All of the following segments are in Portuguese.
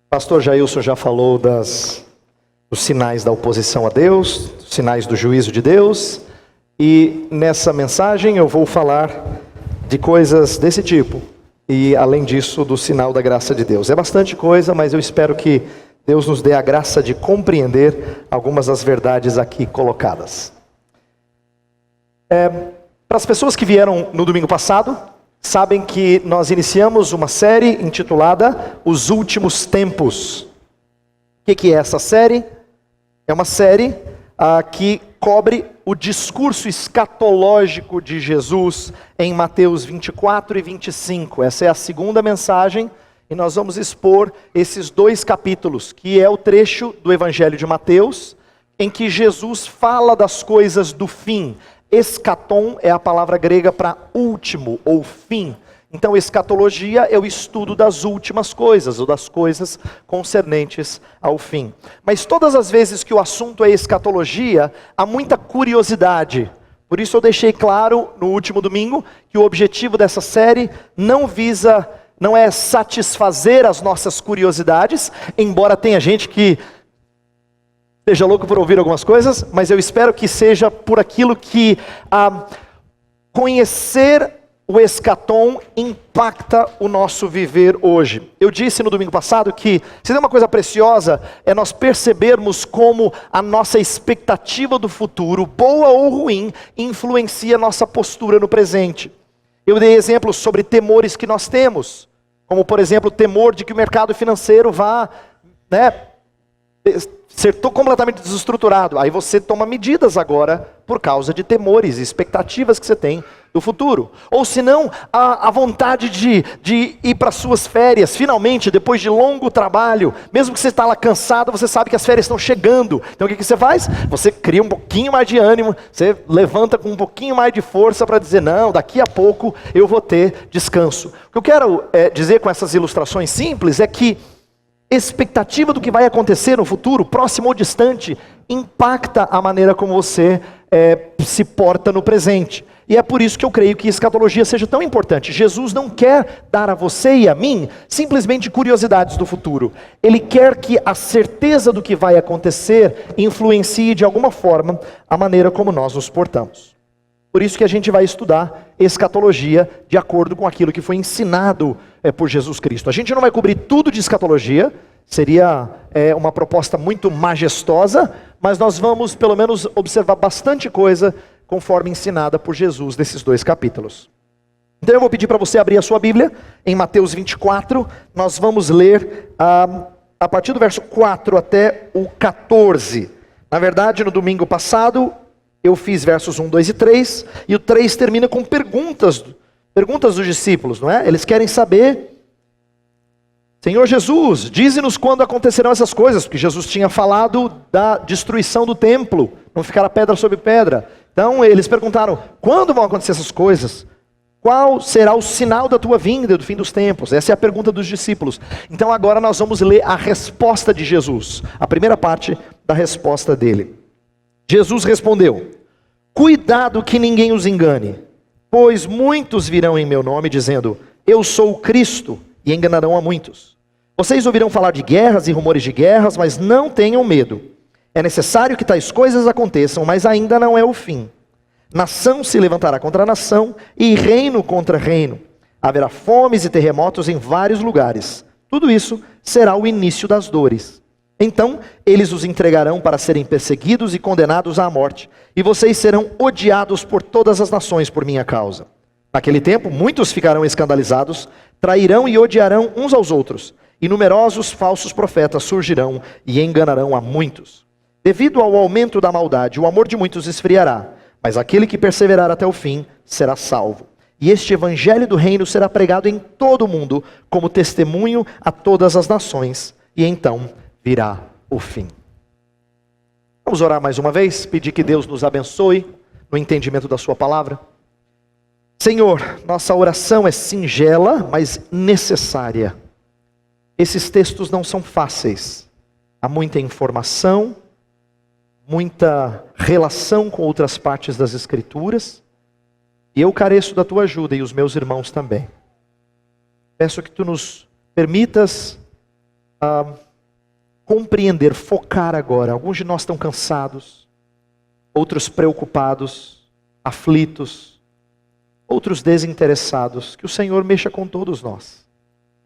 Pastor Jailson já falou dos sinais da oposição a Deus, dos sinais do juízo de Deus, e nessa mensagem eu vou falar de coisas desse tipo, e além disso do sinal da graça de Deus. É bastante coisa, mas eu espero que Deus nos dê a graça de compreender algumas das verdades aqui colocadas. Para as pessoas que vieram no domingo passado, sabem que nós iniciamos uma série intitulada Os Últimos Tempos. O que é essa série? É uma série que cobre o discurso escatológico de Jesus em Mateus 24 e 25. Essa é a segunda mensagem e nós vamos expor esses dois capítulos, que é o trecho do Evangelho de Mateus, em que Jesus fala das coisas do fim. Escatom é a palavra grega para último ou fim. Então, escatologia é o estudo das últimas coisas, ou das coisas concernentes ao fim. Mas todas as vezes que o assunto é escatologia, há muita curiosidade. Por isso eu deixei claro no último domingo que o objetivo dessa série não é satisfazer as nossas curiosidades, embora tenha gente que esteja louco por ouvir algumas coisas, mas eu espero que seja por aquilo que conhecer o escatom impacta o nosso viver hoje. Eu disse no domingo passado que se tem uma coisa preciosa é nós percebermos como a nossa expectativa do futuro, boa ou ruim, influencia a nossa postura no presente. Eu dei exemplos sobre temores que nós temos, como por exemplo o temor de que o mercado financeiro vá, ser completamente desestruturado. Aí você toma medidas agora por causa de temores e expectativas que você tem do futuro. Ou se não, a vontade de ir para suas férias, finalmente, depois de longo trabalho, mesmo que você está lá cansado, você sabe que as férias estão chegando. Então o que você faz? Você cria um pouquinho mais de ânimo, você levanta com um pouquinho mais de força para dizer, não, daqui a pouco eu vou ter descanso. O que eu quero dizer com essas ilustrações simples é que expectativa do que vai acontecer no futuro, próximo ou distante, impacta a maneira como você se porta no presente. E é por isso que eu creio que escatologia seja tão importante. Jesus não quer dar a você e a mim simplesmente curiosidades do futuro. Ele quer que a certeza do que vai acontecer influencie de alguma forma a maneira como nós nos portamos. Por isso que a gente vai estudar escatologia de acordo com aquilo que foi ensinado por Jesus Cristo. A gente não vai cobrir tudo de escatologia, seria uma proposta muito majestosa, mas nós vamos pelo menos observar bastante coisa conforme ensinada por Jesus nesses dois capítulos. Então eu vou pedir para você abrir a sua Bíblia em Mateus 24, nós vamos ler a partir do verso 4 até o 14. Na verdade, no domingo passado, eu fiz versos 1, 2 e 3, e o 3 termina com perguntas dos discípulos, não é? Eles querem saber, Senhor Jesus, dize-nos quando acontecerão essas coisas, porque Jesus tinha falado da destruição do templo, não ficará pedra sobre pedra. Então eles perguntaram, quando vão acontecer essas coisas? Qual será o sinal da tua vinda, do fim dos tempos? Essa é a pergunta dos discípulos. Então agora nós vamos ler a resposta de Jesus, a primeira parte da resposta dele. Jesus respondeu, cuidado que ninguém os engane, pois muitos virão em meu nome dizendo, eu sou o Cristo, e enganarão a muitos. Vocês ouvirão falar de guerras e rumores de guerras, mas não tenham medo. É necessário que tais coisas aconteçam, mas ainda não é o fim. Nação se levantará contra nação, e reino contra reino. Haverá fomes e terremotos em vários lugares. Tudo isso será o início das dores. Então eles os entregarão para serem perseguidos e condenados à morte, e vocês serão odiados por todas as nações por minha causa. Naquele tempo muitos ficarão escandalizados, trairão e odiarão uns aos outros, e numerosos falsos profetas surgirão e enganarão a muitos. Devido ao aumento da maldade, o amor de muitos esfriará, mas aquele que perseverar até o fim será salvo. E este evangelho do reino será pregado em todo o mundo, como testemunho a todas as nações, e então virá o fim. Vamos orar mais uma vez, pedir que Deus nos abençoe no entendimento da sua palavra. Senhor, nossa oração é singela, mas necessária. Esses textos não são fáceis. Há muita informação, muita relação com outras partes das Escrituras, e eu careço da tua ajuda e os meus irmãos também. Peço que tu nos permitas compreender, focar agora. Alguns de nós estão cansados, outros preocupados, aflitos, outros desinteressados. Que o Senhor mexa com todos nós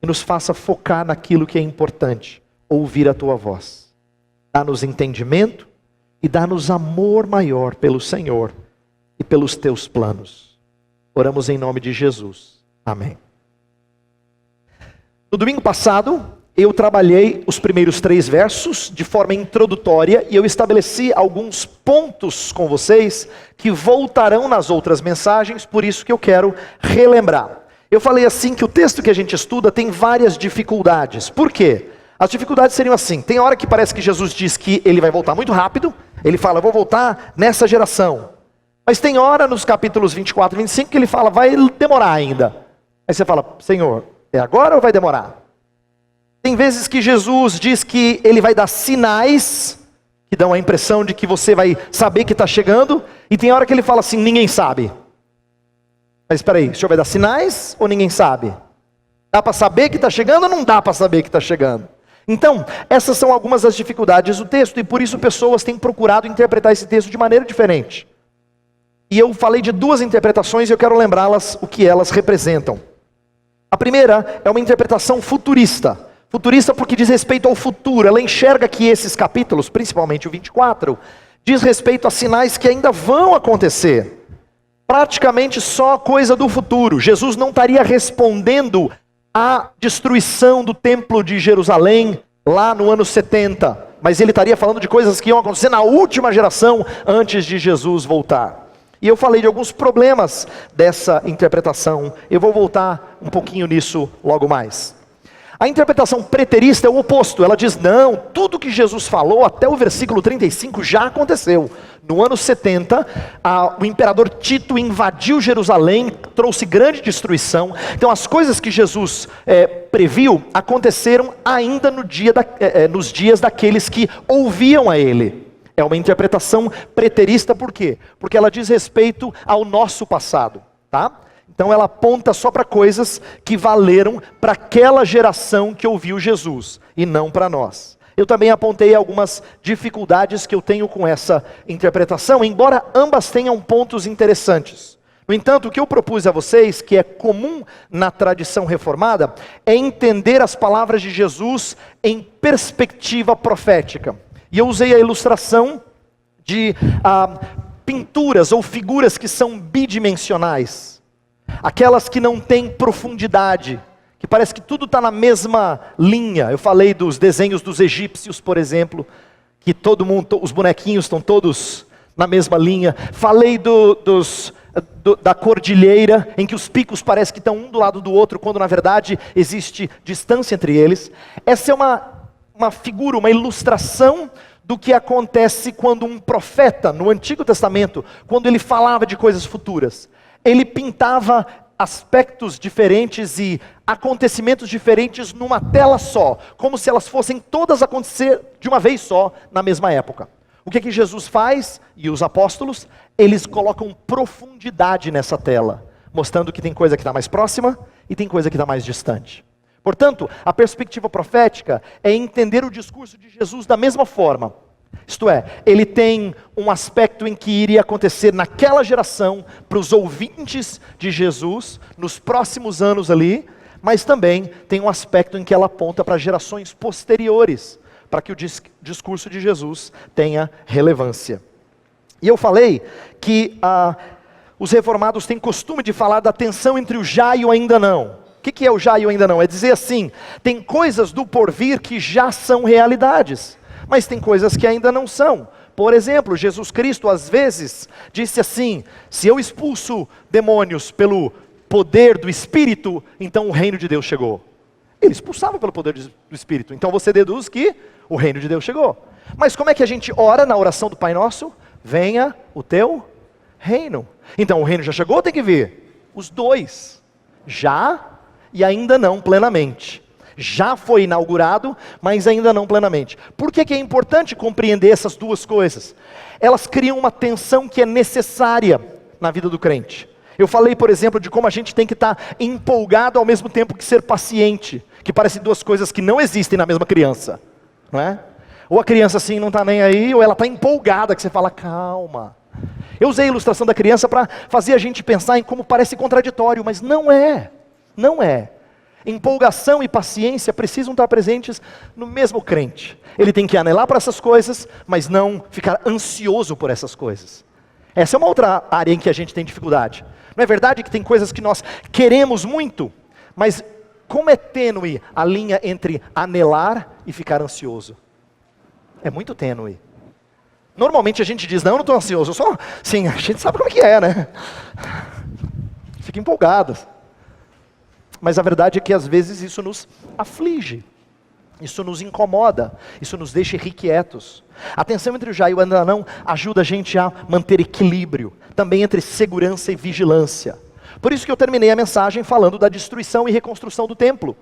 e nos faça focar naquilo que é importante, ouvir a tua voz. Dá-nos entendimento e dá-nos amor maior pelo Senhor e pelos teus planos. Oramos em nome de Jesus. Amém. No domingo passado, eu trabalhei os primeiros 3 versos de forma introdutória e eu estabeleci alguns pontos com vocês que voltarão nas outras mensagens, por isso que eu quero relembrar. Eu falei assim que o texto que a gente estuda tem várias dificuldades. Por quê? As dificuldades seriam assim: tem hora que parece que Jesus diz que ele vai voltar muito rápido, ele fala, eu vou voltar nessa geração. Mas tem hora nos capítulos 24 e 25 que ele fala, vai demorar ainda. Aí você fala, Senhor, é agora ou vai demorar? Tem vezes que Jesus diz que ele vai dar sinais, que dão a impressão de que você vai saber que está chegando, e tem hora que ele fala assim, ninguém sabe. Mas espera aí, o Senhor vai dar sinais ou ninguém sabe? Dá para saber que está chegando ou não dá para saber que está chegando? Então, essas são algumas das dificuldades do texto, e por isso pessoas têm procurado interpretar esse texto de maneira diferente. E eu falei de 2 interpretações e eu quero lembrá-las o que elas representam. A primeira é uma interpretação futurista. Futurista porque diz respeito ao futuro. Ela enxerga que esses capítulos, principalmente o 24, diz respeito a sinais que ainda vão acontecer. Praticamente só coisa do futuro. Jesus não estaria respondendo à destruição do templo de Jerusalém lá no ano 70. Mas ele estaria falando de coisas que iam acontecer na última geração antes de Jesus voltar. E eu falei de alguns problemas dessa interpretação. Eu vou voltar um pouquinho nisso logo mais. A interpretação preterista é o oposto. Ela diz, não, tudo que Jesus falou até o versículo 35 já aconteceu. No ano 70, o imperador Tito invadiu Jerusalém, trouxe grande destruição. Então as coisas que Jesus previu aconteceram ainda nos dias daqueles que ouviam a ele. É uma interpretação preterista, por quê? Porque ela diz respeito ao nosso passado, tá? Então ela aponta só para coisas que valeram para aquela geração que ouviu Jesus, e não para nós. Eu também apontei algumas dificuldades que eu tenho com essa interpretação, embora ambas tenham pontos interessantes. No entanto, o que eu propus a vocês, que é comum na tradição reformada, é entender as palavras de Jesus em perspectiva profética. E eu usei a ilustração de pinturas ou figuras que são bidimensionais. Aquelas que não têm profundidade, que parece que tudo está na mesma linha. Eu falei dos desenhos dos egípcios, por exemplo, que todo mundo, os bonequinhos estão todos na mesma linha. Falei da cordilheira, em que os picos parecem que estão um do lado do outro, quando na verdade existe distância entre eles. Essa é uma figura, uma ilustração do que acontece quando um profeta, no Antigo Testamento, quando ele falava de coisas futuras, ele pintava aspectos diferentes e acontecimentos diferentes numa tela só, como se elas fossem todas acontecer de uma vez só, na mesma época. O que Jesus faz, e os apóstolos, eles colocam profundidade nessa tela, mostrando que tem coisa que está mais próxima e tem coisa que está mais distante. Portanto, a perspectiva profética é entender o discurso de Jesus da mesma forma. Isto é, ele tem um aspecto em que iria acontecer naquela geração, para os ouvintes de Jesus, nos próximos anos ali, mas também tem um aspecto em que ela aponta para gerações posteriores, para que o discurso de Jesus tenha relevância. E eu falei que os reformados têm costume de falar da tensão entre o já e o ainda não. O que é o já e o ainda não? É dizer assim, tem coisas do porvir que já são realidades, mas tem coisas que ainda não são. Por exemplo, Jesus Cristo às vezes disse assim, se eu expulso demônios pelo poder do Espírito, então o reino de Deus chegou. Ele expulsava pelo poder do Espírito, então você deduz que o reino de Deus chegou. Mas como é que a gente ora na oração do Pai Nosso? Venha o teu reino. Então o reino já chegou ou tem que vir? Os dois, já e ainda não plenamente. Já foi inaugurado, mas ainda não plenamente. Por que é importante compreender essas duas coisas? Elas criam uma tensão que é necessária na vida do crente. Eu falei, por exemplo, de como a gente tem que estar empolgado ao mesmo tempo que ser paciente. que parecem duas coisas que não existem na mesma criança, não é? Ou a criança assim não está nem aí, ou ela está empolgada, que você fala, calma. Eu usei a ilustração da criança para fazer a gente pensar em como parece contraditório, mas não é, não é. Empolgação e paciência precisam estar presentes no mesmo crente. Ele tem que anelar para essas coisas, mas não ficar ansioso por essas coisas. Essa é uma outra área em que a gente tem dificuldade. Não é verdade que tem coisas que nós queremos muito, mas como é tênue a linha entre anelar e ficar ansioso? É muito tênue. Normalmente a gente diz, não, eu não estou ansioso, eu só, sim, a gente sabe como é que é, né? Fica empolgado. Mas a verdade é que às vezes isso nos aflige, isso nos incomoda, isso nos deixa irrequietos. A tensão entre o já e o ainda não ajuda a gente a manter equilíbrio, também entre segurança e vigilância. Por isso que eu terminei a mensagem falando da destruição e reconstrução do templo.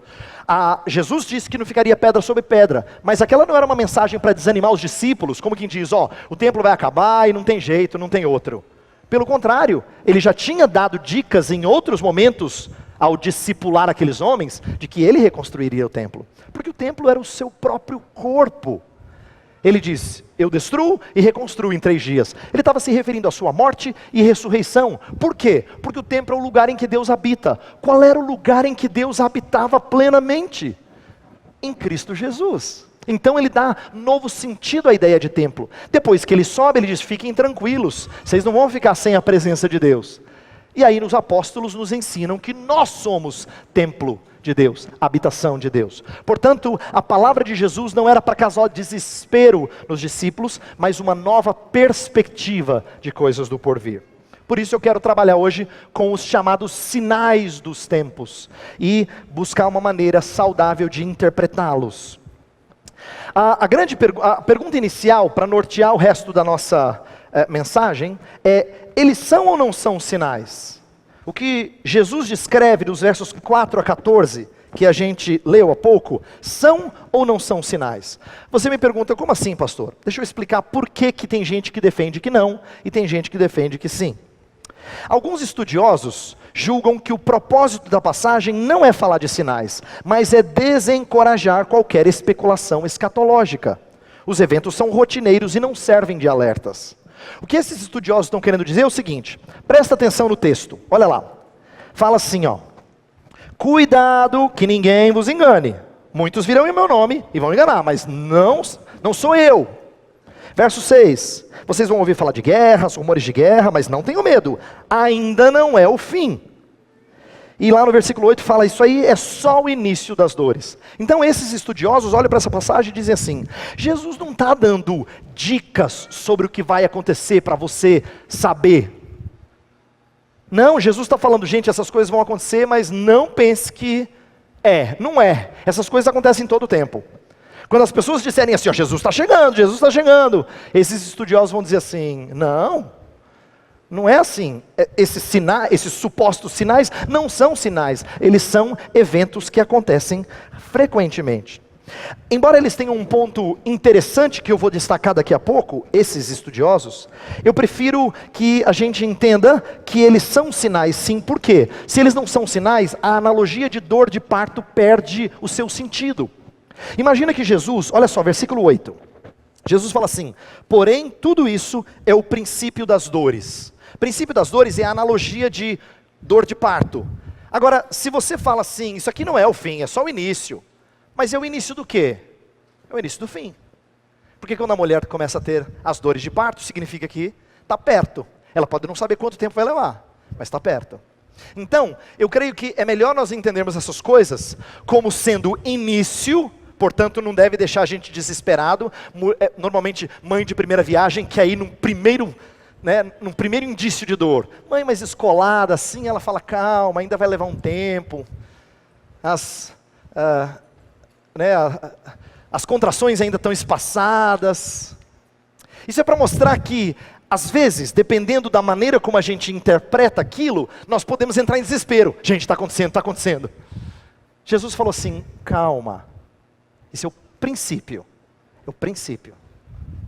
Jesus disse que não ficaria pedra sobre pedra, mas aquela não era uma mensagem para desanimar os discípulos, como quem diz, o templo vai acabar e não tem jeito, não tem outro. Pelo contrário, ele já tinha dado dicas em outros momentos, ao discipular aqueles homens, de que ele reconstruiria o templo. Porque o templo era o seu próprio corpo. Ele diz, eu destruo e reconstruo em 3 dias. Ele estava se referindo à sua morte e ressurreição. Por quê? Porque o templo é o lugar em que Deus habita. Qual era o lugar em que Deus habitava plenamente? Em Cristo Jesus. Então ele dá novo sentido à ideia de templo. Depois que ele sobe, ele diz, fiquem tranquilos, vocês não vão ficar sem a presença de Deus. E aí os apóstolos nos ensinam que nós somos templo de Deus, habitação de Deus. Portanto, a palavra de Jesus não era para causar desespero nos discípulos, mas uma nova perspectiva de coisas do porvir. Por isso eu quero trabalhar hoje com os chamados sinais dos tempos e buscar uma maneira saudável de interpretá-los. A pergunta inicial, para nortear o resto da nossa mensagem, eles são ou não são sinais? O que Jesus descreve nos versos 4 a 14, que a gente leu há pouco, são ou não são sinais? Você me pergunta, como assim, pastor? Deixa eu explicar por que tem gente que defende que não, e tem gente que defende que sim. Alguns estudiosos julgam que o propósito da passagem não é falar de sinais, mas é desencorajar qualquer especulação escatológica. Os eventos são rotineiros e não servem de alertas. O que esses estudiosos estão querendo dizer é o seguinte, presta atenção no texto, olha lá. Fala assim, cuidado que ninguém vos engane. Muitos virão em meu nome e vão enganar, mas não sou eu. Verso 6, vocês vão ouvir falar de guerras, rumores de guerra, mas não tenham medo, ainda não é o fim. E lá no versículo 8 fala, isso aí é só o início das dores. Então esses estudiosos olham para essa passagem e dizem assim, Jesus não está dando dicas sobre o que vai acontecer para você saber. Não, Jesus está falando, gente, essas coisas vão acontecer, mas não pense que não é. Essas coisas acontecem todo o tempo. Quando as pessoas disserem assim, Jesus está chegando, esses estudiosos vão dizer assim, não é assim. Esses supostos sinais não são sinais, eles são eventos que acontecem frequentemente. Embora eles tenham um ponto interessante que eu vou destacar daqui a pouco, esses estudiosos, eu prefiro que a gente entenda que eles são sinais sim, por quê? Se eles não são sinais, a analogia de dor de parto perde o seu sentido. Imagina que Jesus, olha só, versículo 8, Jesus fala assim, porém tudo isso é o princípio das dores. O princípio das dores é a analogia de dor de parto. Agora, se você fala assim, isso aqui não é o fim, é só o início. Mas é o início do quê? É o início do fim. Porque quando a mulher começa a ter as dores de parto, significa que está perto. Ela pode não saber quanto tempo vai levar, mas está perto. Então, eu creio que é melhor nós entendermos essas coisas como sendo início, portanto não deve deixar a gente desesperado. Normalmente, mãe de primeira viagem, que aí num primeiro indício de dor, mãe mais escolada, assim, ela fala, calma, ainda vai levar um tempo. As contrações ainda estão espaçadas. Isso é para mostrar que, às vezes, dependendo da maneira como a gente interpreta aquilo, nós podemos entrar em desespero. Gente, está acontecendo. Jesus falou assim, calma. Isso é o princípio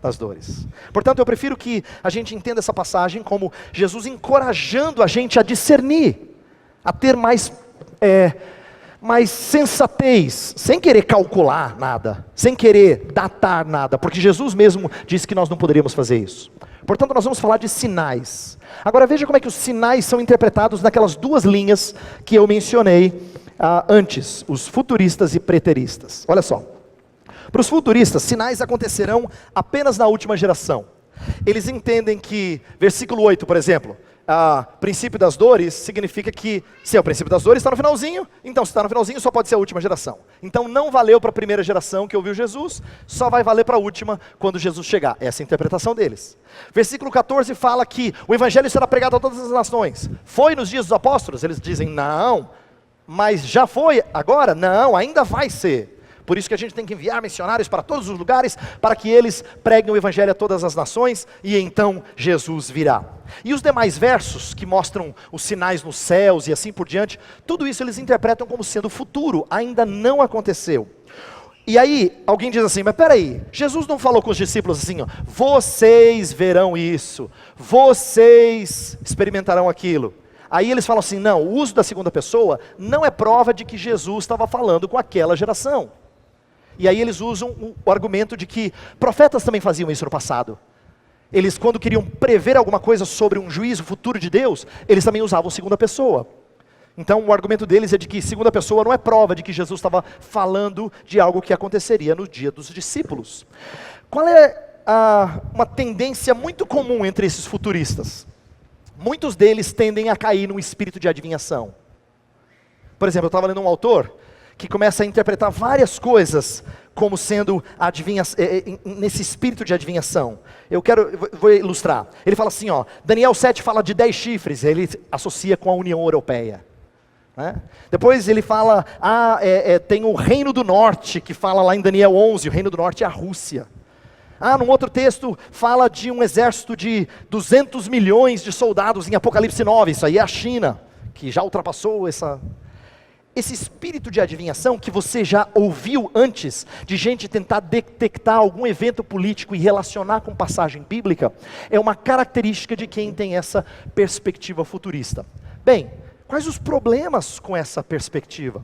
das dores. Portanto, eu prefiro que a gente entenda essa passagem como Jesus encorajando a gente a discernir, a ter mais mas sensatez, sem querer calcular nada, sem querer datar nada, porque Jesus mesmo disse que nós não poderíamos fazer isso. Portanto, nós vamos falar de sinais. Agora veja como é que os sinais são interpretados naquelas duas linhas que eu mencionei antes, os futuristas e preteristas. Olha só, para os futuristas, sinais acontecerão apenas na última geração. Eles entendem que, versículo 8, por exemplo, princípio das dores significa que, se é o princípio das dores, está no finalzinho, então se está no finalzinho só pode ser a última geração. Então não valeu para a primeira geração que ouviu Jesus, só vai valer para a última quando Jesus chegar. Essa é a interpretação deles. Versículo 14 fala que o evangelho será pregado a todas as nações. Foi nos dias dos apóstolos? Eles dizem não, mas já foi agora? Não, ainda vai ser. Por isso que a gente tem que enviar missionários para todos os lugares, para que eles preguem o evangelho a todas as nações, e então Jesus virá. E os demais versos, que mostram os sinais nos céus e assim por diante, tudo isso eles interpretam como sendo futuro, ainda não aconteceu. E aí, alguém diz assim, mas peraí, Jesus não falou com os discípulos assim, ó, vocês verão isso, vocês experimentarão aquilo. Aí eles falam assim, não, o uso da segunda pessoa não é prova de que Jesus estava falando com aquela geração. E aí eles usam o argumento de que profetas também faziam isso no passado. Eles, quando queriam prever alguma coisa sobre um juízo futuro de Deus, eles também usavam segunda pessoa. Então o argumento deles é de que segunda pessoa não é prova de que Jesus estava falando de algo que aconteceria no dia dos discípulos. Qual é uma tendência muito comum entre esses futuristas? Muitos deles tendem a cair num espírito de adivinhação. Por exemplo, eu estava lendo um autor que começa a interpretar várias coisas como sendo nesse espírito de adivinhação. Vou ilustrar. Ele fala assim, ó, Daniel 7 fala de 10 chifres, ele associa com a União Europeia. Né? Depois ele fala, tem o Reino do Norte, que fala lá em Daniel 11, o Reino do Norte é a Rússia. Num outro texto fala de um exército de 200 milhões de soldados em Apocalipse 9, isso aí é a China, que já ultrapassou esse espírito de adivinhação que você já ouviu antes, de gente tentar detectar algum evento político e relacionar com passagem bíblica, é uma característica de quem tem essa perspectiva futurista. Bem, quais os problemas com essa perspectiva?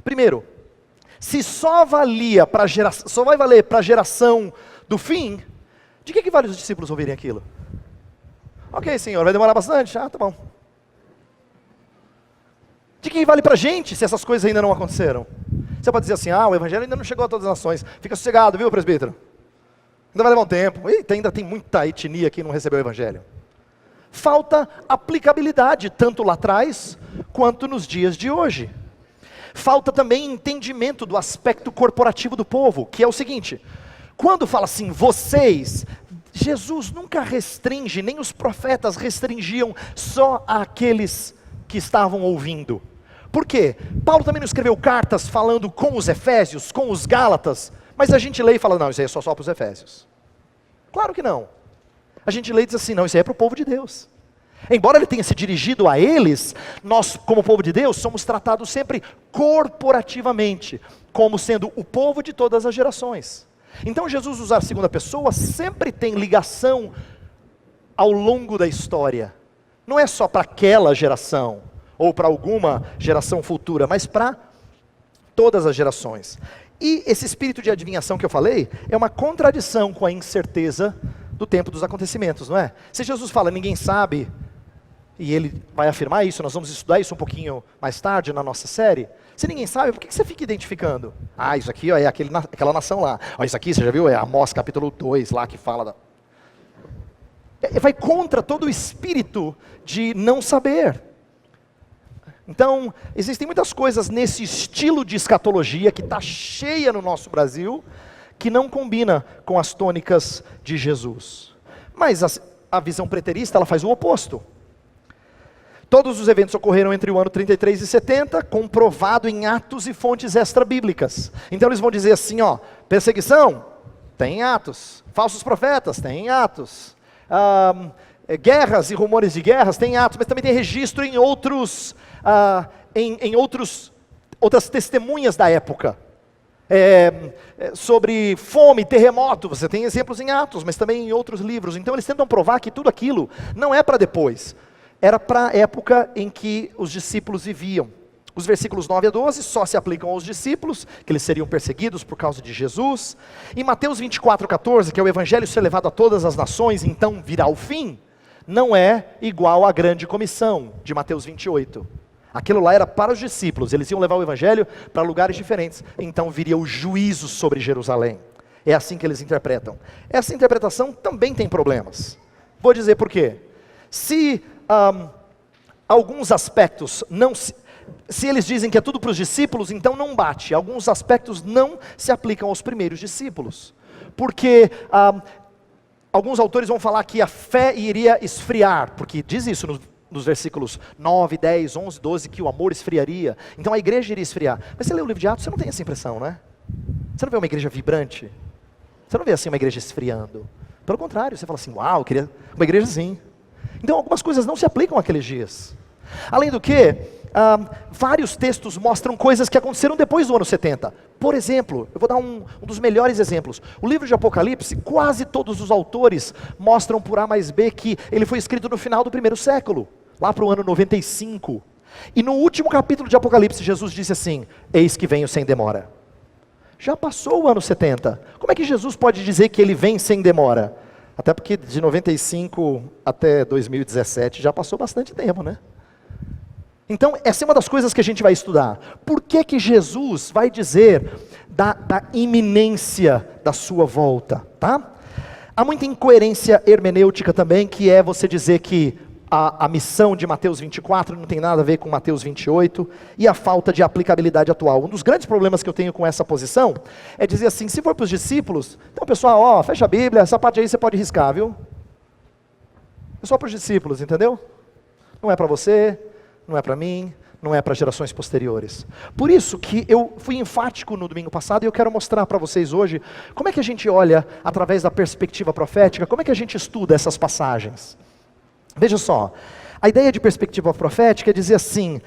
Primeiro, se só vai valer para a geração do fim, de que vale os discípulos ouvirem aquilo? Ok, Senhor, vai demorar bastante? Tá bom. De que vale para a gente se essas coisas ainda não aconteceram? Você pode dizer assim, o evangelho ainda não chegou a todas as nações. Fica sossegado, viu, presbítero? Ainda vai levar um tempo. Eita, ainda tem muita etnia que não recebeu o evangelho. Falta aplicabilidade, tanto lá atrás, quanto nos dias de hoje. Falta também entendimento do aspecto corporativo do povo, que é o seguinte, quando fala assim, vocês, Jesus nunca restringe, nem os profetas restringiam só àqueles que estavam ouvindo. Por quê? Paulo também não escreveu cartas falando com os Efésios, com os Gálatas, mas a gente lê e fala, não, isso aí é só para os Efésios. Claro que não. A gente lê e diz assim, não, isso aí é para o povo de Deus. Embora ele tenha se dirigido a eles, nós, como povo de Deus, somos tratados sempre corporativamente, como sendo o povo de todas as gerações. Então Jesus usar a segunda pessoa sempre tem ligação ao longo da história. Não é só para aquela geração, ou para alguma geração futura, mas para todas as gerações. E esse espírito de adivinhação que eu falei, é uma contradição com a incerteza do tempo dos acontecimentos, não é? Se Jesus fala, ninguém sabe, e ele vai afirmar isso, nós vamos estudar isso um pouquinho mais tarde na nossa série. Se ninguém sabe, por que você fica identificando? Isso aqui é aquela nação lá. Isso aqui, você já viu? É Amós capítulo 2 lá que fala vai contra todo o espírito de não saber. Então, existem muitas coisas nesse estilo de escatologia que está cheia no nosso Brasil, que não combina com as tônicas de Jesus. Mas a visão preterista, ela faz o oposto. Todos os eventos ocorreram entre o ano 33 e 70, comprovado em atos e fontes extra-bíblicas. Então eles vão dizer assim, perseguição, tem em Atos. Falsos profetas, tem em Atos. Guerras e rumores de guerras, tem em Atos, mas também tem registro em outras testemunhas da época. Sobre fome, terremoto, você tem exemplos em Atos, mas também em outros livros. Então eles tentam provar que tudo aquilo não é para depois, era para a época em que os discípulos viviam. Os versículos 9 a 12 só se aplicam aos discípulos, que eles seriam perseguidos por causa de Jesus. Em Mateus 24, 14, que é o evangelho ser levado a todas as nações, então virá o fim, não é igual à grande comissão de Mateus 28. Aquilo lá era para os discípulos, eles iam levar o evangelho para lugares diferentes, então viria o juízo sobre Jerusalém. É assim que eles interpretam. Essa interpretação também tem problemas. Vou dizer por quê. Se alguns aspectos não se eles dizem que é tudo para os discípulos, então não bate. Alguns aspectos não se aplicam aos primeiros discípulos. Porque alguns autores vão falar que a fé iria esfriar, porque diz isso nos versículos 9, 10, 11, 12, que o amor esfriaria. Então a igreja iria esfriar. Mas você lê o livro de Atos, você não tem essa impressão, né? Você não vê uma igreja vibrante? Você não vê assim uma igreja esfriando. Pelo contrário, você fala assim, uau, eu queria uma igreja assim. Então algumas coisas não se aplicam àqueles dias. Além do que, vários textos mostram coisas que aconteceram depois do ano 70. Por exemplo, eu vou dar um dos melhores exemplos. O livro de Apocalipse, quase todos os autores mostram por A mais B que ele foi escrito no final do primeiro século, lá para o ano 95. E no último capítulo de Apocalipse, Jesus disse assim, eis que venho sem demora. Já passou o ano 70. Como é que Jesus pode dizer que ele vem sem demora? Até porque de 95 até 2017 já passou bastante tempo, né? Então, essa é uma das coisas que a gente vai estudar. Por que que Jesus vai dizer da iminência da sua volta, tá? Há muita incoerência hermenêutica também, que é você dizer que a missão de Mateus 24 não tem nada a ver com Mateus 28, e a falta de aplicabilidade atual. Um dos grandes problemas que eu tenho com essa posição, é dizer assim, se for para os discípulos, então pessoal, fecha a Bíblia, essa parte aí você pode riscar, viu? É só para os discípulos, entendeu? Não é para você, não é para mim, não é para gerações posteriores. Por isso que eu fui enfático no domingo passado, e eu quero mostrar para vocês hoje, como é que a gente olha, através da perspectiva profética, como é que a gente estuda essas passagens. Veja só, a ideia de perspectiva profética é dizer assim,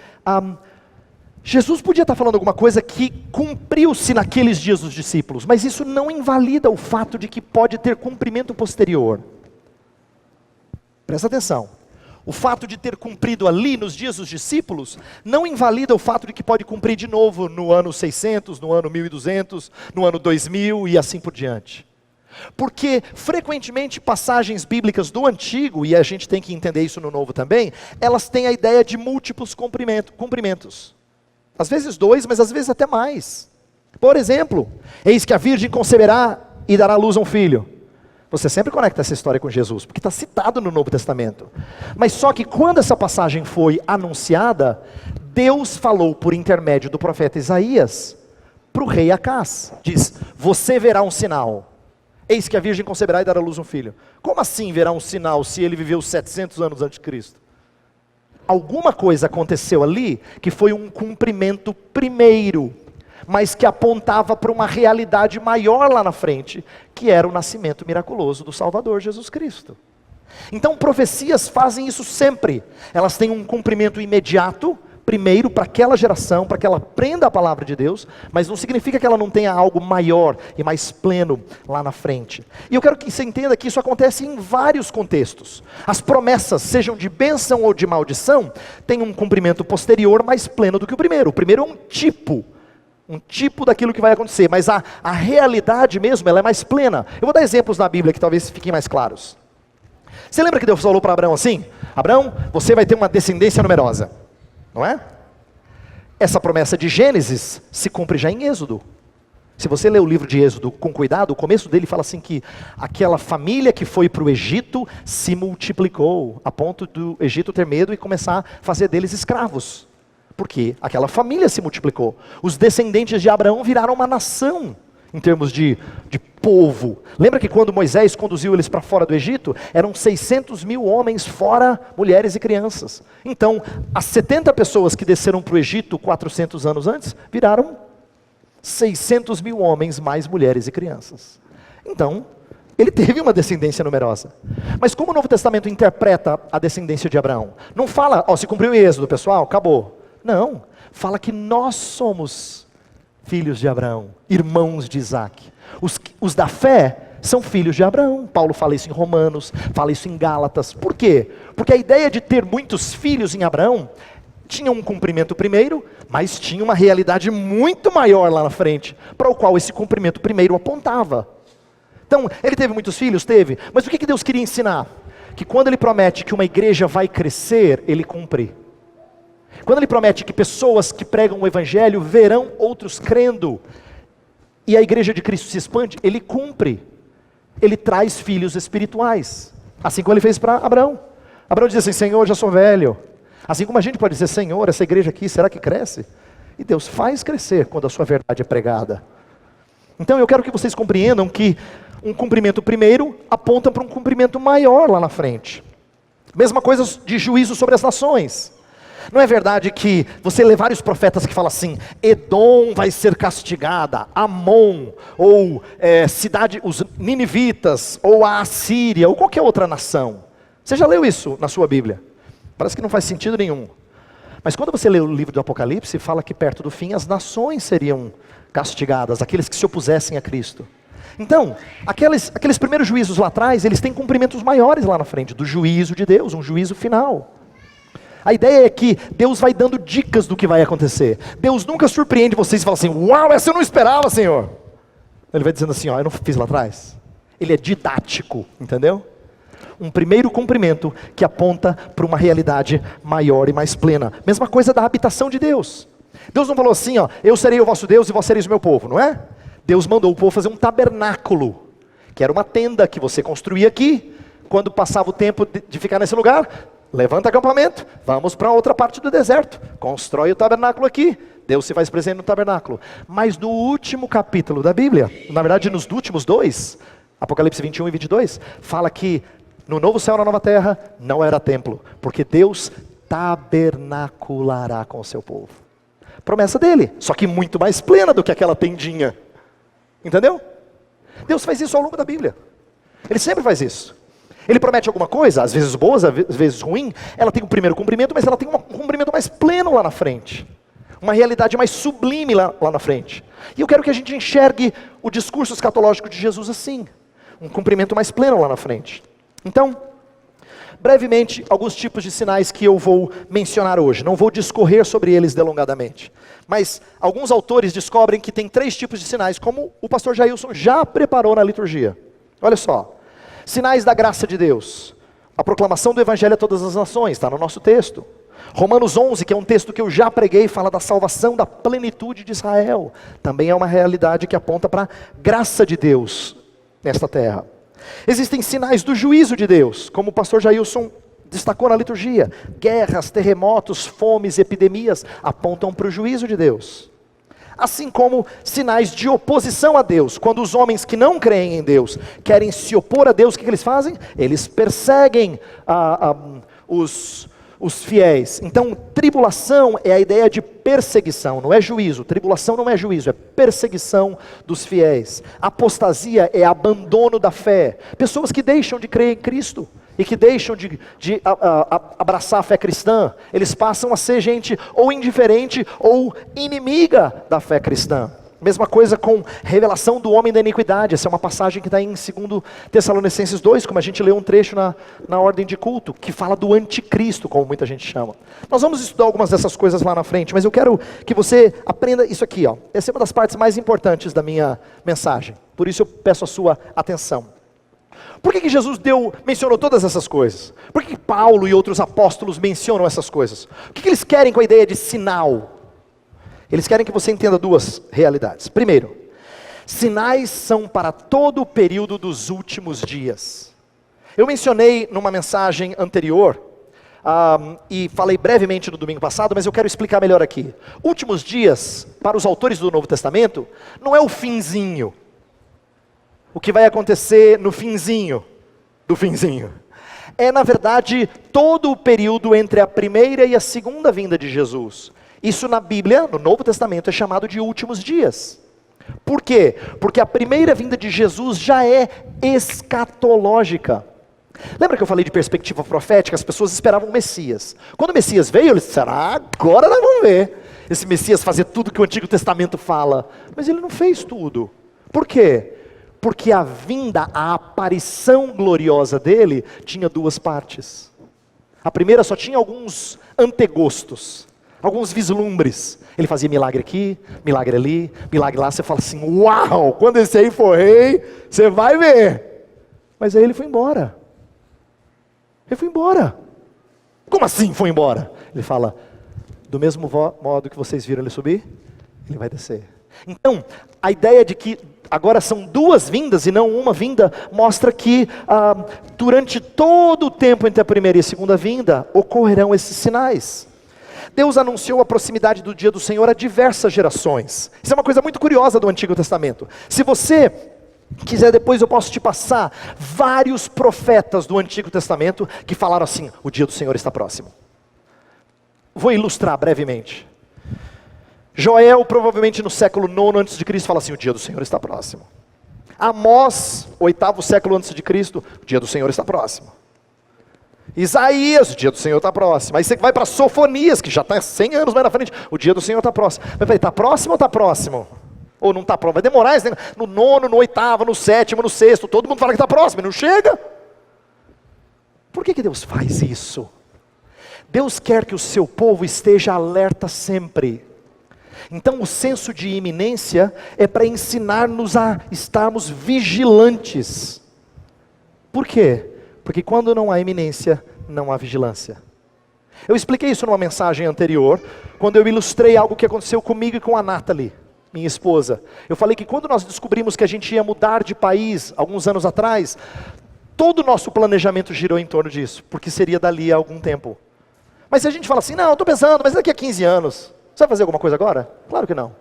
Jesus podia estar falando alguma coisa que cumpriu-se naqueles dias dos discípulos, mas isso não invalida o fato de que pode ter cumprimento posterior. Presta atenção. O fato de ter cumprido ali nos dias dos discípulos, não invalida o fato de que pode cumprir de novo no ano 600, no ano 1200, no ano 2000 e assim por diante. Porque frequentemente passagens bíblicas do Antigo, e a gente tem que entender isso no Novo também, elas têm a ideia de múltiplos cumprimentos. Às vezes 2, mas às vezes até mais. Por exemplo, eis que a virgem conceberá e dará à luz a um filho. Você sempre conecta essa história com Jesus, porque está citado no Novo Testamento. Mas só que quando essa passagem foi anunciada, Deus falou por intermédio do profeta Isaías, para o rei Acás. Diz, você verá um sinal. Eis que a virgem conceberá e dará à luz um filho. Como assim verá um sinal se ele viveu 700 anos antes de Cristo? Alguma coisa aconteceu ali que foi um cumprimento primeiro, mas que apontava para uma realidade maior lá na frente, que era o nascimento miraculoso do Salvador Jesus Cristo. Então profecias fazem isso sempre. Elas têm um cumprimento imediato, primeiro para aquela geração, para que ela aprenda a palavra de Deus, mas não significa que ela não tenha algo maior e mais pleno lá na frente. E eu quero que você entenda que isso acontece em vários contextos. As promessas, sejam de bênção ou de maldição, têm um cumprimento posterior mais pleno do que o primeiro. O primeiro é um tipo daquilo que vai acontecer, mas a realidade mesmo, ela é mais plena. Eu vou dar exemplos na Bíblia que talvez fiquem mais claros. Você lembra que Deus falou para Abraão assim? Abraão, você vai ter uma descendência numerosa. Não é? Essa promessa de Gênesis se cumpre já em Êxodo. Se você ler o livro de Êxodo com cuidado, o começo dele fala assim que aquela família que foi para o Egito se multiplicou, a ponto do Egito ter medo e começar a fazer deles escravos. Porque aquela família se multiplicou. Os descendentes de Abraão viraram uma nação, em termos de povo. Lembra que quando Moisés conduziu eles para fora do Egito, eram 600 mil homens, fora mulheres e crianças. Então, as 70 pessoas que desceram para o Egito 400 anos antes, viraram 600 mil homens, mais mulheres e crianças. Então, ele teve uma descendência numerosa. Mas como o Novo Testamento interpreta a descendência de Abraão? Não fala, se cumpriu em Êxodo, pessoal, acabou. Não, fala que nós somos filhos de Abraão, irmãos de Isaac. Os da fé são filhos de Abraão. Paulo fala isso em Romanos, fala isso em Gálatas. Por quê? Porque a ideia de ter muitos filhos em Abraão tinha um cumprimento primeiro, mas tinha uma realidade muito maior lá na frente, para o qual esse cumprimento primeiro apontava. Então, ele teve muitos filhos? Teve. Mas o que Deus queria ensinar? Que quando ele promete que uma igreja vai crescer, ele cumpre. Quando ele promete que pessoas que pregam o evangelho verão outros crendo, e a igreja de Cristo se expande, ele cumpre. Ele traz filhos espirituais. Assim como ele fez para Abraão. Abraão diz assim: Senhor, já sou velho. Assim como a gente pode dizer: Senhor, essa igreja aqui, será que cresce? E Deus faz crescer quando a sua verdade é pregada. Então eu quero que vocês compreendam que um cumprimento primeiro aponta para um cumprimento maior lá na frente. Mesma coisa de juízo sobre as nações. Não é verdade que você lê vários profetas que falam assim: Edom vai ser castigada, Amon, ou os ninivitas, ou a Assíria, ou qualquer outra nação. Você já leu isso na sua Bíblia? Parece que não faz sentido nenhum. Mas quando você lê o livro do Apocalipse, fala que perto do fim as nações seriam castigadas, aqueles que se opusessem a Cristo. Então, aqueles primeiros juízos lá atrás, eles têm cumprimentos maiores lá na frente, do juízo de Deus, um juízo final. A ideia é que Deus vai dando dicas do que vai acontecer. Deus nunca surpreende vocês e fala assim: uau, essa eu não esperava, Senhor. Ele vai dizendo assim: ó, eu não fiz lá atrás. Ele é didático, entendeu? Um primeiro cumprimento que aponta para uma realidade maior e mais plena. Mesma coisa da habitação de Deus. Deus não falou assim: ó, eu serei o vosso Deus e vós sereis o meu povo, não é? Deus mandou o povo fazer um tabernáculo, que era uma tenda que você construía aqui. Quando passava o tempo de ficar nesse lugar, levanta acampamento, vamos para outra parte do deserto, constrói o tabernáculo aqui, Deus se faz presente no tabernáculo. Mas no último capítulo da Bíblia, na verdade nos últimos dois, Apocalipse 21 e 22, fala que no novo céu e na nova terra não era templo, porque Deus tabernaculará com o seu povo. Promessa dele, só que muito mais plena do que aquela tendinha. Entendeu? Deus faz isso ao longo da Bíblia. Ele sempre faz isso. Ele promete alguma coisa, às vezes boa, às vezes ruim. Ela tem um primeiro cumprimento, mas ela tem um cumprimento mais pleno lá na frente. Uma realidade mais sublime lá na frente. E eu quero que a gente enxergue o discurso escatológico de Jesus assim. Um cumprimento mais pleno lá na frente. Então, brevemente, alguns tipos de sinais que eu vou mencionar hoje. Não vou discorrer sobre eles delongadamente. Mas alguns autores descobrem que tem 3 tipos de sinais, como o pastor Jailson já preparou na liturgia. Olha só. Sinais da graça de Deus. A proclamação do evangelho a todas as nações, está no nosso texto. Romanos 11, que é um texto que eu já preguei, fala da salvação da plenitude de Israel. Também é uma realidade que aponta para a graça de Deus nesta terra. Existem sinais do juízo de Deus, como o pastor Jailson destacou na liturgia. Guerras, terremotos, fomes, epidemias apontam para o juízo de Deus. Assim como sinais de oposição a Deus. Quando os homens que não creem em Deus querem se opor a Deus, o que eles fazem? Eles perseguem os fiéis. Então, tribulação é a ideia de perseguição, não é juízo. Tribulação não é juízo, é perseguição dos fiéis. Apostasia é abandono da fé. Pessoas que deixam de crer em Cristo e que deixam de abraçar a fé cristã, eles passam a ser gente ou indiferente ou inimiga da fé cristã. Mesma coisa com revelação do homem da iniquidade. Essa é uma passagem que está em 2 Tessalonicenses 2, como a gente leu um trecho na ordem de culto, que fala do anticristo, como muita gente chama. Nós vamos estudar algumas dessas coisas lá na frente, mas eu quero que você aprenda isso aqui, ó. Essa é uma das partes mais importantes da minha mensagem. Por isso eu peço a sua atenção. Por que Jesus mencionou todas essas coisas? Por que Paulo e outros apóstolos mencionam essas coisas? O que eles querem com a ideia de sinal? Eles querem que você entenda 2 realidades. Primeiro, sinais são para todo o período dos últimos dias. Eu mencionei numa mensagem anterior, e falei brevemente no domingo passado, mas eu quero explicar melhor aqui. Últimos dias, para os autores do Novo Testamento, não é o finzinho. O que vai acontecer no finzinho do finzinho. É, na verdade, todo o período entre a primeira e a segunda vinda de Jesus. Isso na Bíblia, no Novo Testamento, é chamado de últimos dias. Por quê? Porque a primeira vinda de Jesus já é escatológica. Lembra que eu falei de perspectiva profética? As pessoas esperavam o Messias. Quando o Messias veio, eles disseram: agora nós vamos ver esse Messias fazer tudo que o Antigo Testamento fala. Mas ele não fez tudo. Por quê? Porque a vinda, a aparição gloriosa dele, tinha 2 partes. A primeira só tinha alguns antegostos, alguns vislumbres. Ele fazia milagre aqui, milagre ali, milagre lá. Você fala assim, uau, quando esse aí for rei, você vai ver. Mas aí ele foi embora. Ele foi embora. Como assim foi embora? Ele fala, do mesmo modo que vocês viram ele subir, ele vai descer. Então, a ideia de que agora são duas vindas e não uma vinda, mostra que durante todo o tempo entre a primeira e a segunda vinda, ocorrerão esses sinais. Deus anunciou a proximidade do dia do Senhor a diversas gerações. Isso é uma coisa muito curiosa do Antigo Testamento. Se você quiser, depois eu posso te passar vários profetas do Antigo Testamento que falaram assim, o dia do Senhor está próximo. Vou ilustrar brevemente. Joel, provavelmente no século 9 a.C., fala assim, o dia do Senhor está próximo. Amós, 8º século a.C., o dia do Senhor está próximo. Isaías, o dia do Senhor está próximo. Aí você vai para Sofonias, que já está 100 anos mais na frente, o dia do Senhor está próximo. Mas está próximo ou está próximo? Ou não está próximo? Vai demorar, no 9º, no 8º, no 7º, no 6º, todo mundo fala que está próximo, e não chega. Por que Deus faz isso? Deus quer que o seu povo esteja alerta sempre. Então o senso de iminência é para ensinar-nos a estarmos vigilantes. Por quê? Porque quando não há iminência, não há vigilância. Eu expliquei isso numa mensagem anterior, quando eu ilustrei algo que aconteceu comigo e com a Nathalie, minha esposa. Eu falei que quando nós descobrimos que a gente ia mudar de país, alguns anos atrás, todo o nosso planejamento girou em torno disso, porque seria dali a algum tempo. Mas se a gente fala assim, não, eu estou pensando, mas daqui a 15 anos... Você vai fazer alguma coisa agora? Claro que não.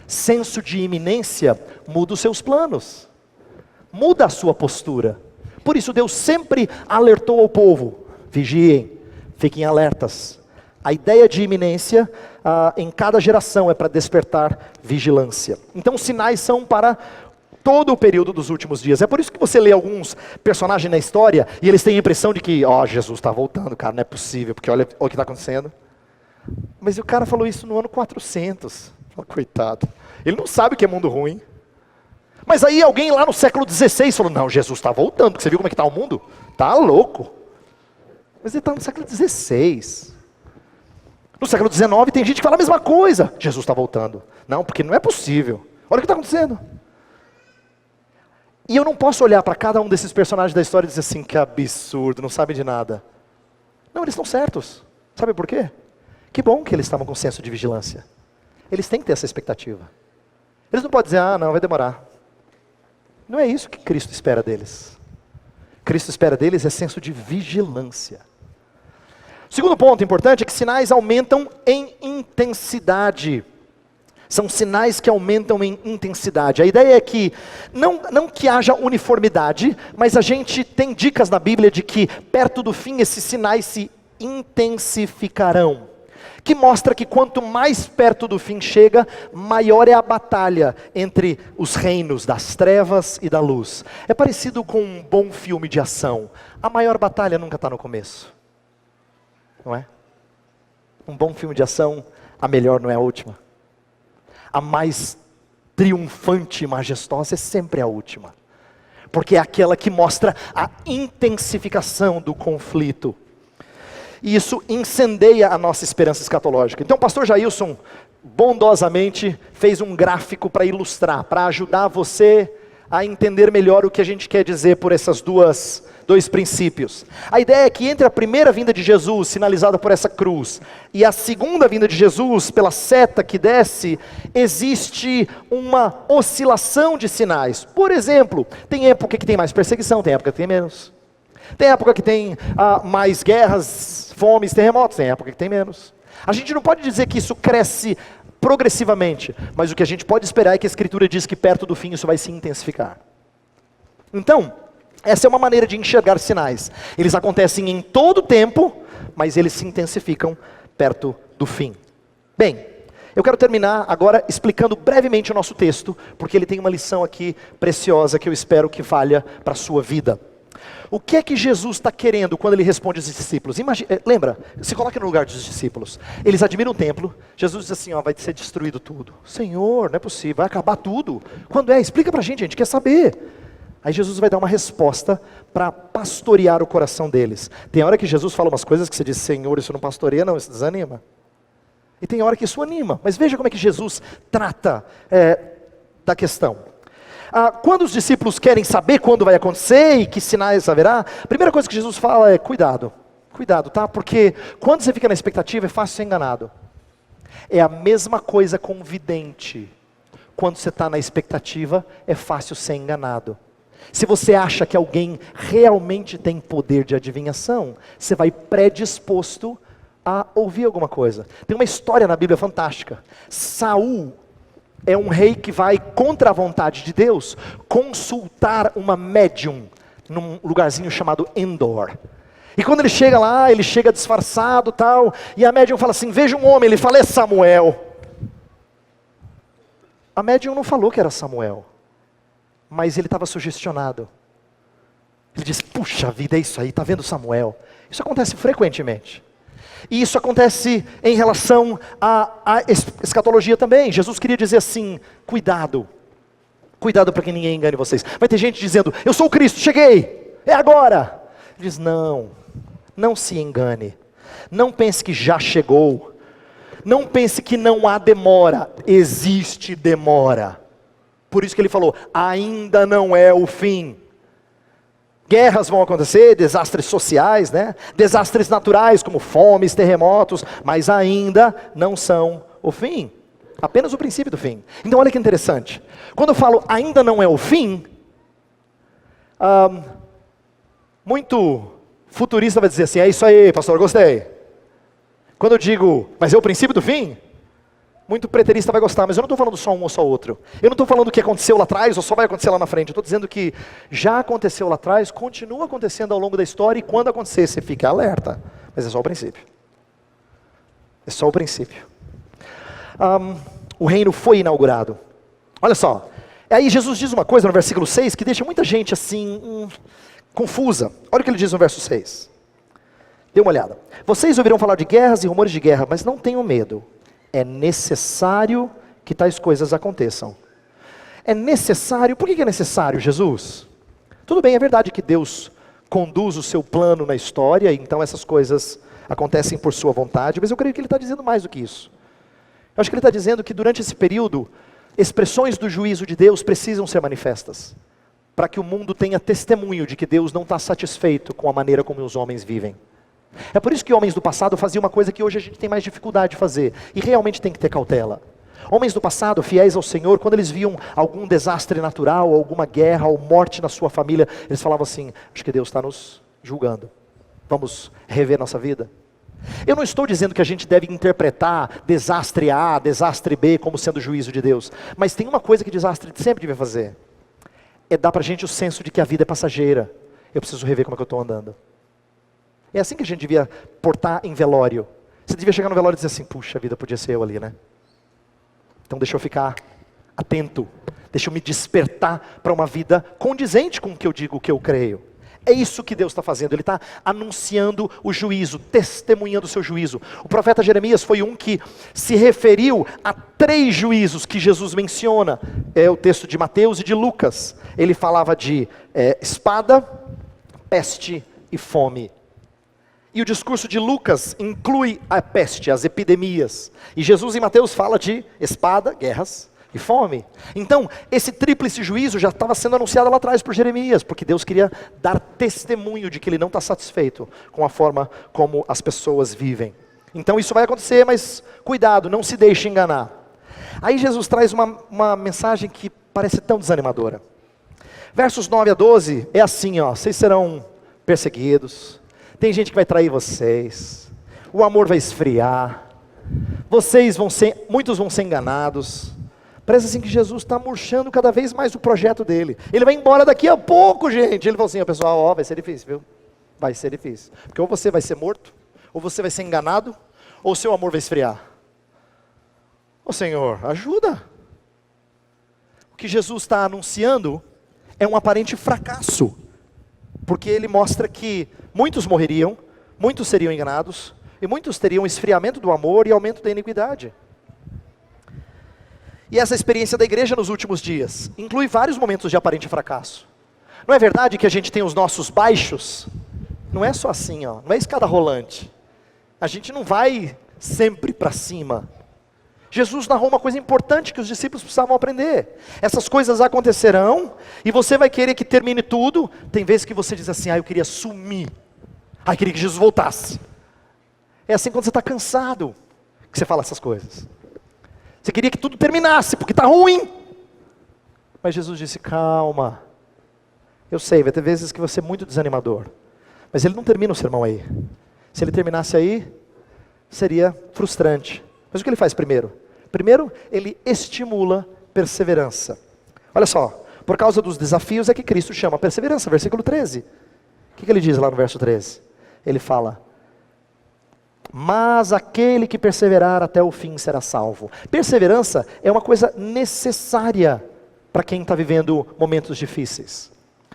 Senso de iminência muda os seus planos, muda a sua postura. Por isso Deus sempre alertou ao povo, vigiem, fiquem alertas. A ideia de iminência em cada geração é para despertar vigilância. Então os sinais são para todo o período dos últimos dias. É por isso que você lê alguns personagens na história e eles têm a impressão de que, Jesus está voltando, cara, não é possível, porque olha o que está acontecendo. Mas o cara falou isso no ano 400. Coitado. Ele não sabe o que é mundo ruim. Mas aí alguém lá no século XVI falou, não, Jesus está voltando, porque você viu como é que está o mundo? Está louco. Mas ele está no século XVI. No século XIX tem gente que fala a mesma coisa. Jesus está voltando. Não, porque não é possível. Olha o que está acontecendo. E eu não posso olhar para cada um desses personagens da história e dizer assim, que absurdo, não sabe de nada. Não, eles estão certos. Sabe por quê? Que bom que eles estavam com senso de vigilância. Eles têm que ter essa expectativa. Eles não podem dizer, não, vai demorar. Não é isso que Cristo espera deles. Cristo espera deles é senso de vigilância. O segundo ponto importante é que sinais aumentam em intensidade. São sinais que aumentam em intensidade. A ideia é que, não que haja uniformidade, mas a gente tem dicas na Bíblia de que perto do fim esses sinais se intensificarão. Que mostra que quanto mais perto do fim chega, maior é a batalha entre os reinos das trevas e da luz. É parecido com um bom filme de ação. A maior batalha nunca está no começo. Não é? Um bom filme de ação, a melhor não é a última. A mais triunfante e majestosa é sempre a última. Porque é aquela que mostra a intensificação do conflito. E isso incendeia a nossa esperança escatológica. Então o pastor Jailson bondosamente fez um gráfico para ilustrar, para ajudar você a entender melhor o que a gente quer dizer por esses dois princípios. A ideia é que entre a primeira vinda de Jesus, sinalizada por essa cruz, e a segunda vinda de Jesus, pela seta que desce, existe uma oscilação de sinais. Por exemplo, tem época que tem mais perseguição, tem época que tem menos. Tem época que tem mais guerras, fomes, terremotos, tem época que tem menos. A gente não pode dizer que isso cresce progressivamente, mas o que a gente pode esperar é que a Escritura diz que perto do fim isso vai se intensificar. Então, essa é uma maneira de enxergar sinais. Eles acontecem em todo o tempo, mas eles se intensificam perto do fim. Bem, eu quero terminar agora explicando brevemente o nosso texto, porque ele tem uma lição aqui preciosa que eu espero que valha para a sua vida. O que é que Jesus está querendo quando ele responde aos discípulos? Lembra, se coloque no lugar dos discípulos. Eles admiram o templo. Jesus diz assim, vai ser destruído tudo. Senhor, não é possível, vai acabar tudo. Quando é? Explica para a gente quer saber. Aí Jesus vai dar uma resposta para pastorear o coração deles. Tem hora que Jesus fala umas coisas que você diz, Senhor, isso não pastoreia não, isso desanima. E tem hora que isso anima. Mas veja como é que Jesus trata da questão. Quando os discípulos querem saber quando vai acontecer e que sinais haverá, a primeira coisa que Jesus fala é cuidado. Cuidado, tá? Porque quando você fica na expectativa é fácil ser enganado. É a mesma coisa com o vidente. Quando você está na expectativa é fácil ser enganado. Se você acha que alguém realmente tem poder de adivinhação, você vai predisposto a ouvir alguma coisa. Tem uma história na Bíblia fantástica. Saul é um rei que vai contra a vontade de Deus consultar uma médium num lugarzinho chamado Endor. E quando ele chega lá, ele chega disfarçado tal, e a médium fala assim, veja um homem, ele fala, é Samuel. A médium não falou que era Samuel, mas ele estava sugestionado. Ele disse, puxa vida, é isso aí, está vendo Samuel? Isso acontece frequentemente. E isso acontece em relação à escatologia também. Jesus queria dizer assim, cuidado. Cuidado para que ninguém engane vocês. Vai ter gente dizendo, eu sou o Cristo, cheguei, é agora. Ele diz, não se engane. Não pense que já chegou. Não pense que não há demora. Existe demora. Por isso que ele falou, ainda não é o fim. Guerras vão acontecer, desastres sociais, né? Desastres naturais como fomes, terremotos, mas ainda não são o fim. Apenas o princípio do fim. Então olha que interessante. Quando eu falo ainda não é o fim, muito futurista vai dizer assim, é isso aí, pastor, gostei. Quando eu digo, mas é o princípio do fim? Muito preterista vai gostar, mas eu não estou falando só um ou só outro. Eu não estou falando o que aconteceu lá atrás ou só vai acontecer lá na frente. Eu estou dizendo que já aconteceu lá atrás, continua acontecendo ao longo da história e quando acontecer você fica alerta. Mas é só o princípio. É só o princípio. O reino foi inaugurado. Olha só. Aí Jesus diz uma coisa no versículo 6 que deixa muita gente assim, confusa. Olha o que ele diz no verso 6. Dê uma olhada. Vocês ouvirão falar de guerras e rumores de guerra, mas não tenham medo. É necessário que tais coisas aconteçam. É necessário, por que é necessário, Jesus? Tudo bem, é verdade que Deus conduz o seu plano na história, então essas coisas acontecem por sua vontade, mas eu creio que ele está dizendo mais do que isso. Eu acho que ele está dizendo que durante esse período, expressões do juízo de Deus precisam ser manifestas, para que o mundo tenha testemunho de que Deus não está satisfeito com a maneira como os homens vivem. É por isso que homens do passado faziam uma coisa que hoje a gente tem mais dificuldade de fazer, e realmente tem que ter cautela. Homens do passado, fiéis ao Senhor, quando eles viam algum desastre natural, alguma guerra ou morte na sua família, eles falavam assim, acho que Deus está nos julgando, vamos rever nossa vida. Eu não estou dizendo que a gente deve interpretar desastre A, desastre B como sendo juízo de Deus, mas tem uma coisa que desastre sempre deve fazer, é dar para a gente o senso de que a vida é passageira, eu preciso rever como é que eu estou andando. É assim que a gente devia portar em velório. Você devia chegar no velório e dizer assim, puxa vida, podia ser eu ali, né? Então deixa eu ficar atento, deixa eu me despertar para uma vida condizente com o que eu digo, o que eu creio. É isso que Deus está fazendo, Ele está anunciando o juízo, testemunhando o seu juízo. O profeta Jeremias foi um que se referiu a 3 juízos que Jesus menciona. É o texto de Mateus e de Lucas. Ele falava de espada, peste e fome. E o discurso de Lucas inclui a peste, as epidemias. E Jesus em Mateus fala de espada, guerras e fome. Então, esse tríplice juízo já estava sendo anunciado lá atrás por Jeremias, porque Deus queria dar testemunho de que Ele não está satisfeito com a forma como as pessoas vivem. Então isso vai acontecer, mas cuidado, não se deixe enganar. Aí Jesus traz uma mensagem que parece tão desanimadora. Versos 9 a 12 é assim, ó, vocês serão perseguidos. Tem gente que vai trair vocês, o amor vai esfriar, muitos vão ser enganados. Parece assim que Jesus está murchando cada vez mais o projeto dele. Ele vai embora daqui a pouco, gente. Ele falou assim, pessoal, ó, vai ser difícil, viu? Vai ser difícil. Porque ou você vai ser morto, ou você vai ser enganado, ou seu amor vai esfriar. Ô Senhor, ajuda. O que Jesus está anunciando é um aparente fracasso. Porque ele mostra que muitos morreriam, muitos seriam enganados, e muitos teriam esfriamento do amor e aumento da iniquidade. E essa experiência da igreja nos últimos dias inclui vários momentos de aparente fracasso. Não é verdade que a gente tem os nossos baixos? Não é só assim, ó, não é escada rolante. A gente não vai sempre para cima. Jesus narrou uma coisa importante que os discípulos precisavam aprender. Essas coisas acontecerão e você vai querer que termine tudo. Tem vezes que você diz assim, eu queria sumir. Eu queria que Jesus voltasse. É assim quando você está cansado que você fala essas coisas. Você queria que tudo terminasse, porque está ruim. Mas Jesus disse, calma. Eu sei, vai ter vezes que você é muito desanimador. Mas ele não termina o sermão aí. Se ele terminasse aí, seria frustrante. Mas o que ele faz primeiro? Primeiro, ele estimula perseverança. Olha só, por causa dos desafios é que Cristo chama a perseverança, versículo 13. O que ele diz lá no verso 13? Ele fala, mas aquele que perseverar até o fim será salvo. Perseverança é uma coisa necessária para quem está vivendo momentos difíceis.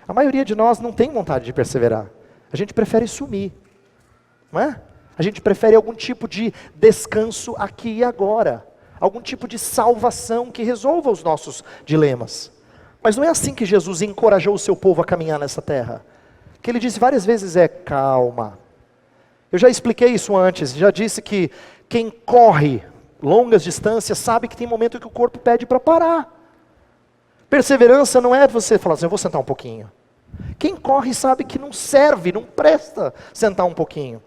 A maioria de nós não tem vontade de perseverar. A gente prefere sumir, não é? A gente prefere algum tipo de descanso aqui e agora. Algum tipo de salvação que resolva os nossos dilemas. Mas não é assim que Jesus encorajou o seu povo a caminhar nessa terra. O que ele disse várias vezes é, calma. Eu já expliquei isso antes, já disse que quem corre longas distâncias sabe que tem momento que o corpo pede para parar. Perseverança não é você falar assim, eu vou sentar um pouquinho. Quem corre sabe que não serve, não presta sentar um pouquinho.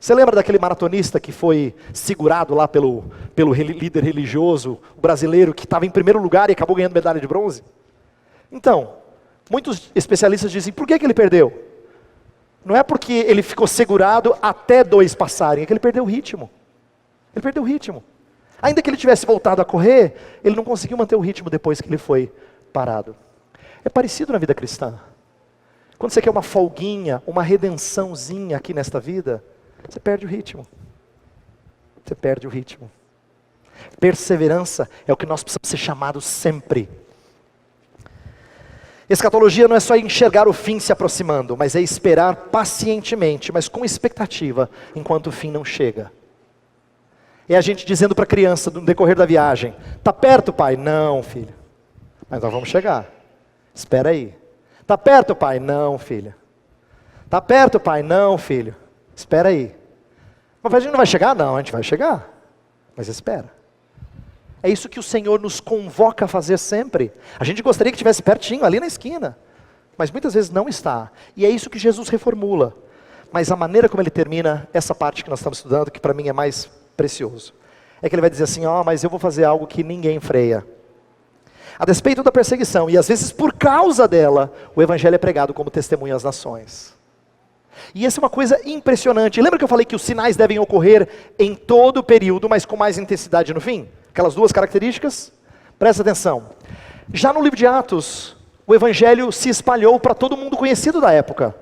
Você lembra daquele maratonista que foi segurado lá pelo líder religioso brasileiro que estava em primeiro lugar e acabou ganhando medalha de bronze? Então, muitos especialistas dizem, por que ele perdeu? Não é porque ele ficou segurado até 2 passarem, é que ele perdeu o ritmo. Ele perdeu o ritmo. Ainda que ele tivesse voltado a correr, ele não conseguiu manter o ritmo depois que ele foi parado. É parecido na vida cristã. Quando você quer uma folguinha, uma redençãozinha aqui nesta vida, você perde o ritmo. Você perde o ritmo. Perseverança é o que nós precisamos ser chamados sempre. Escatologia não é só enxergar o fim se aproximando, mas é esperar pacientemente, mas com expectativa, enquanto o fim não chega. É a gente dizendo para a criança no decorrer da viagem, está perto, pai? Não, filho. Mas nós vamos chegar. Espera aí. Está perto, pai? Não, filha. Está perto, pai? Não, filho. Espera aí. Mas a gente não vai chegar? Não, a gente vai chegar. Mas espera. É isso que o Senhor nos convoca a fazer sempre. A gente gostaria que estivesse pertinho, ali na esquina. Mas muitas vezes não está. E é isso que Jesus reformula. Mas a maneira como ele termina essa parte que nós estamos estudando, que para mim é mais precioso, é que ele vai dizer assim, mas eu vou fazer algo que ninguém freia. A despeito da perseguição, e às vezes por causa dela, o evangelho é pregado como testemunho às nações. E essa é uma coisa impressionante. Lembra que eu falei que os sinais devem ocorrer em todo o período, mas com mais intensidade no fim? Aquelas 2 características? Presta atenção. Já no livro de Atos, o evangelho se espalhou para todo mundo conhecido da época.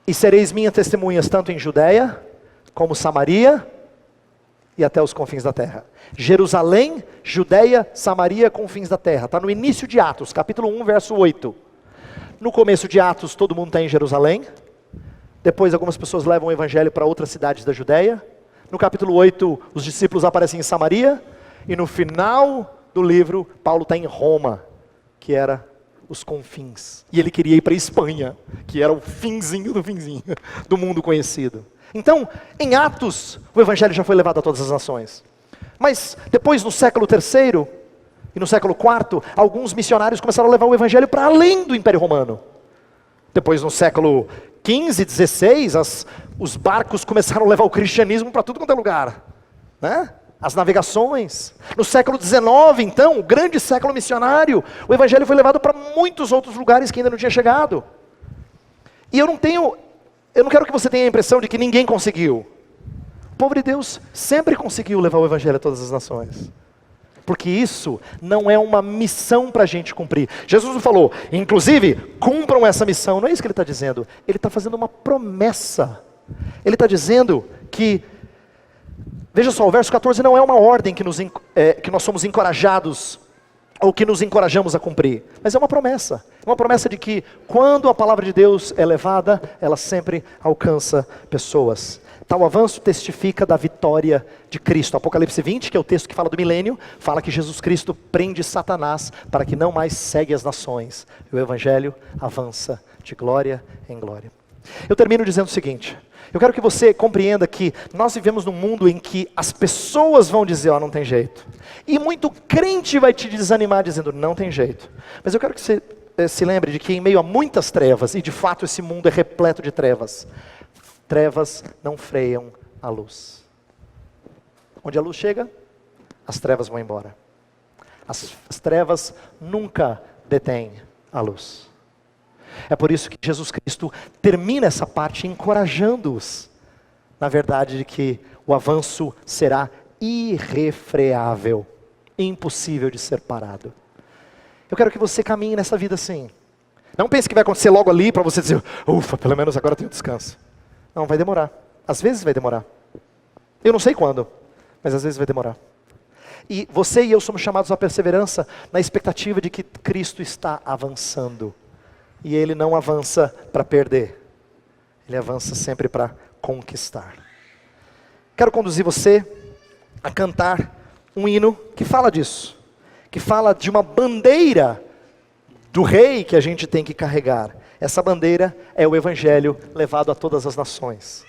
E sereis minhas testemunhas tanto em Judeia, como Samaria, e até os confins da terra. Jerusalém, Judeia, Samaria, confins da terra. Está no início de Atos, capítulo 1, verso 8. No começo de Atos, todo mundo está em Jerusalém. Depois algumas pessoas levam o evangelho para outras cidades da Judeia. No capítulo 8, os discípulos aparecem em Samaria. E no final do livro, Paulo está em Roma, que era os confins. E ele queria ir para a Espanha, que era o finzinho do mundo conhecido. Então, em Atos, o evangelho já foi levado a todas as nações. Mas depois, no século III e no século IV, alguns missionários começaram a levar o evangelho para além do Império Romano. Depois, no século XV, XVI, os barcos começaram a levar o cristianismo para tudo quanto é lugar, né? As navegações. No século XIX, então, o grande século missionário, o evangelho foi levado para muitos outros lugares que ainda não tinha chegado. E eu não quero que você tenha a impressão de que ninguém conseguiu. O povo de Deus sempre conseguiu levar o evangelho a todas as nações. Porque isso não é uma missão para a gente cumprir. Jesus não falou, inclusive, cumpram essa missão. Não é isso que ele está dizendo. Ele está fazendo uma promessa. Ele está dizendo que, veja só, o verso 14 não é uma ordem que nós somos encorajados, ou que nos encorajamos a cumprir. Mas é uma promessa. É uma promessa de que, quando a palavra de Deus é levada, ela sempre alcança pessoas. Tal avanço testifica da vitória de Cristo. Apocalipse 20, que é o texto que fala do milênio, fala que Jesus Cristo prende Satanás para que não mais segue as nações. E o evangelho avança de glória em glória. Eu termino dizendo o seguinte: eu quero que você compreenda que nós vivemos num mundo em que as pessoas vão dizer, ó, não tem jeito. E muito crente vai te desanimar dizendo, não tem jeito. Mas eu quero que você se lembre de que em meio a muitas trevas, e de fato esse mundo é repleto de trevas, trevas não freiam a luz. Onde a luz chega, as trevas vão embora. As trevas nunca detêm a luz. É por isso que Jesus Cristo termina essa parte encorajando-os, na verdade, de que o avanço será irrefreável, impossível de ser parado. Eu quero que você caminhe nessa vida assim. Não pense que vai acontecer logo ali para você dizer, ufa, pelo menos agora eu tenho descanso. Não, vai demorar. Às vezes vai demorar. Eu não sei quando, mas às vezes vai demorar. E você e eu somos chamados à perseverança na expectativa de que Cristo está avançando. E Ele não avança para perder. Ele avança sempre para conquistar. Quero conduzir você a cantar um hino que fala disso. Que fala de uma bandeira do rei que a gente tem que carregar. Essa bandeira é o Evangelho levado a todas as nações.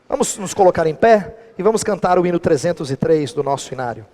Vamos nos colocar em pé e vamos cantar o hino 303 do nosso inário.